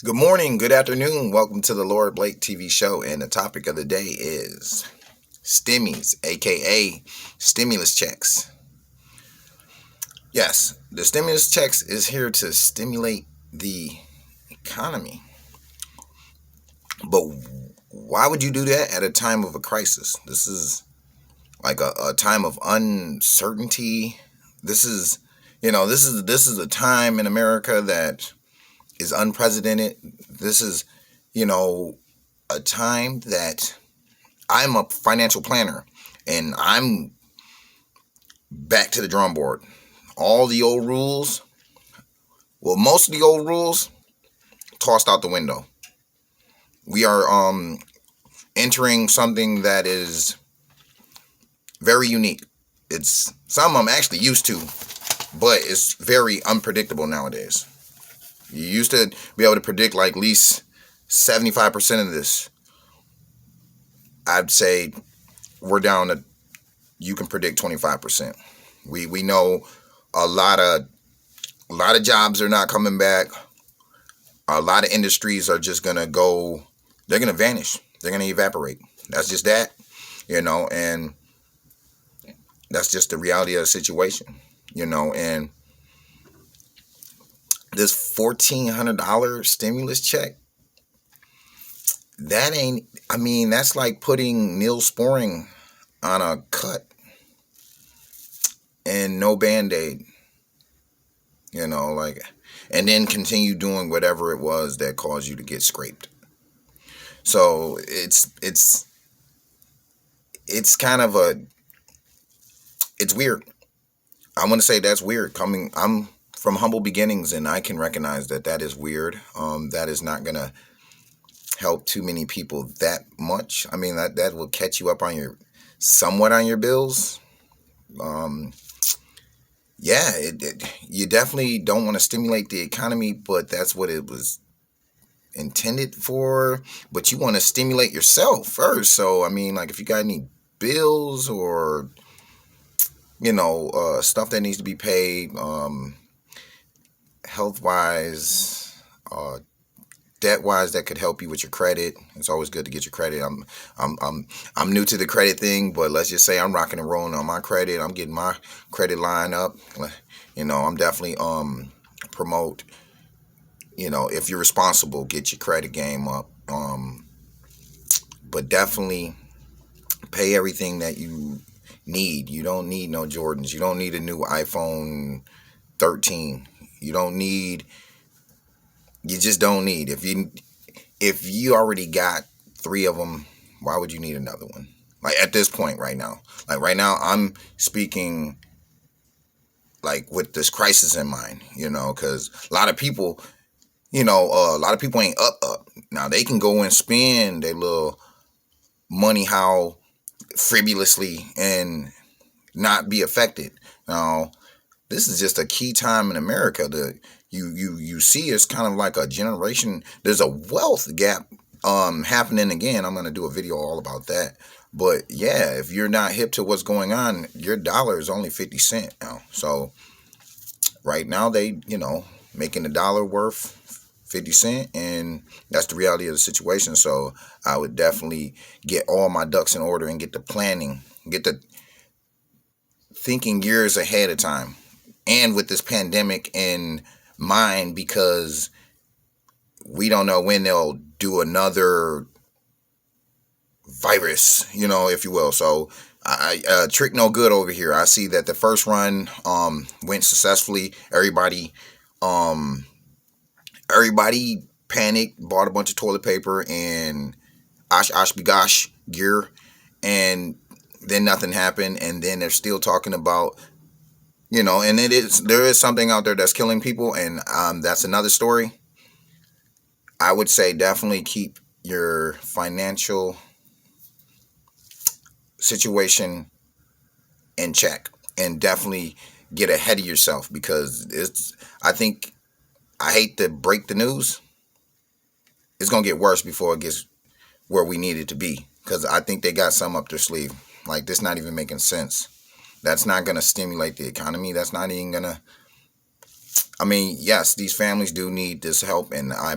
Good morning, good afternoon. Welcome to the Lord Blake TV show. And the topic of the day is stimmies, aka stimulus checks. Yes, the stimulus checks is here to stimulate the economy. But why would you do that at a time of a crisis? This is like a time of uncertainty. This is, this is a time in America that is unprecedented. This is, you know, a time that I'm a financial planner and I'm back to the drum board. All the old rules, well, most of the old rules tossed out the window. We are entering something that is very unique. It's something I'm actually used to, but it's very unpredictable nowadays. You used to be able to predict like at least 75% of this. I'd say we're down to you can predict 25%. We know a lot of jobs are not coming back. A lot of industries are just gonna go. They're gonna vanish. They're gonna evaporate. That's just that, and that's just the reality of the situation, And this $1,400 stimulus check, that ain't. I mean, that's like putting Neosporin on a cut and no band-aid. Like, and then continue doing whatever it was that caused you to get scraped. So it's kind of it's weird. I want to say that's weird. I'm from humble beginnings, and I can recognize that is weird. That is not gonna help too many people that much. I mean, that will catch you up on somewhat on your bills. Yeah, you definitely don't want to stimulate the economy, but that's what it was intended for. But you want to stimulate yourself first. So, I mean, like if you got any bills or, stuff that needs to be paid, health wise, debt wise, that could help you with your credit. It's always good to get your credit. I'm new to the credit thing, but let's just say I'm rocking and rolling on my credit. I'm getting my credit line up. I'm definitely promote. If you're responsible, get your credit game up. But definitely pay everything that you need. You don't need no Jordans. You don't need a new iPhone 13. You just don't need. If you already got three of them, why would you need another one? Like at this point right now. Like right now I'm speaking like with this crisis in mind, because a lot of people, a lot of people ain't up. Now they can go and spend their little money how frivolously and not be affected. Now, this is just a key time in America. You see it's kind of like a generation. There's a wealth gap happening again. I'm gonna do a video all about that. But yeah, if you're not hip to what's going on, your dollar is only 50 cents now. So right now they, making a dollar worth 50 cents, and that's the reality of the situation. So I would definitely get all my ducks in order and get the planning, get the thinking years ahead of time. And with this pandemic in mind, because we don't know when they'll do another virus, if you will. So I trick no good over here. I see that the first run went successfully. Everybody panicked, bought a bunch of toilet paper and osh begosh gear, and then nothing happened. And then they're still talking about, and there is something out there that's killing people, and that's another story. I would say definitely keep your financial situation in check, and definitely get ahead of yourself, because I hate to break the news. It's going to get worse before it gets where we need it to be, because I think they got some up their sleeve. Like, this not even making sense. That's not going to stimulate the economy. That's not even going to I mean, yes, these families do need this help, and I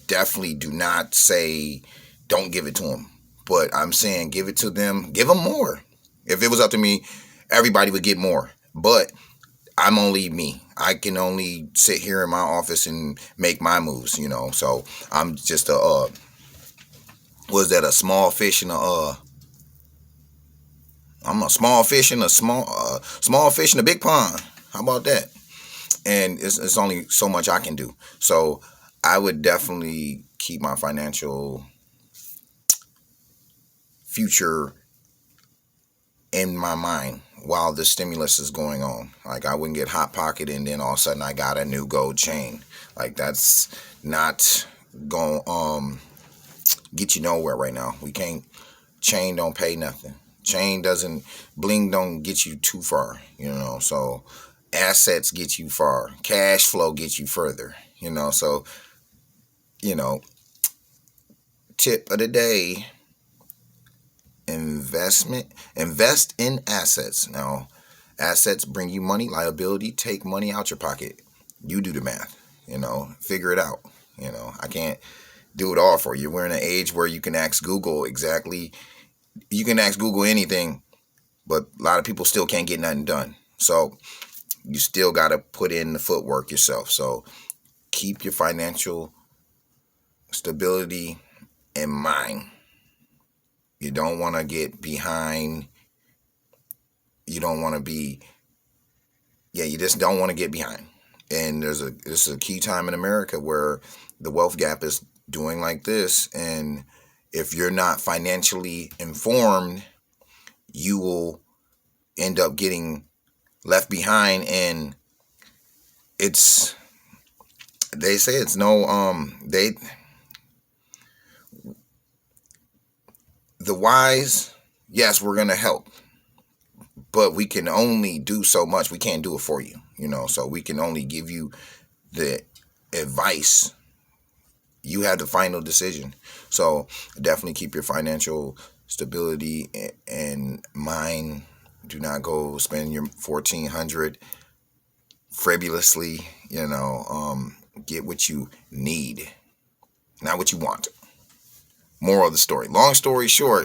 definitely do not say don't give it to them, but I'm saying give it to them, give them more. If it was up to me, everybody would get more, but I'm only me. I can only sit here in my office and make my moves, So I'm just a was that a small fish in a I'm a small fish in a small fish in a big pond. How about that? And it's only so much I can do. So I would definitely keep my financial future in my mind while the stimulus is going on. Like I wouldn't get hot pocket and then all of a sudden I got a new gold chain. Like that's not going get you nowhere right now. We can't. Chain don't pay nothing. Chain doesn't. Bling don't get you too far. So assets get you far. Cash flow gets you further. So you know tip of the day: invest in assets. Now assets bring you money. Liability take money out your pocket. You do the math. Figure it out. I can't do it all for you. We're in an age where you can ask Google exactly. You can ask Google anything, but a lot of people still can't get nothing done. So you still got to put in the footwork yourself. So keep your financial stability in mind. You don't want to get behind. You don't want to be, you just don't want to get behind. And this is a key time in America where the wealth gap is doing like this. And if you're not financially informed, you will end up getting left behind. And they say it's the wise, yes, we're going to help, but we can only do so much. We can't do it for you, so we can only give you the advice. You have the final decision. So definitely keep your financial stability in mind. Do not go spend your $1,400 frivolously. Get what you need, not what you want. Moral of the story. Long story short,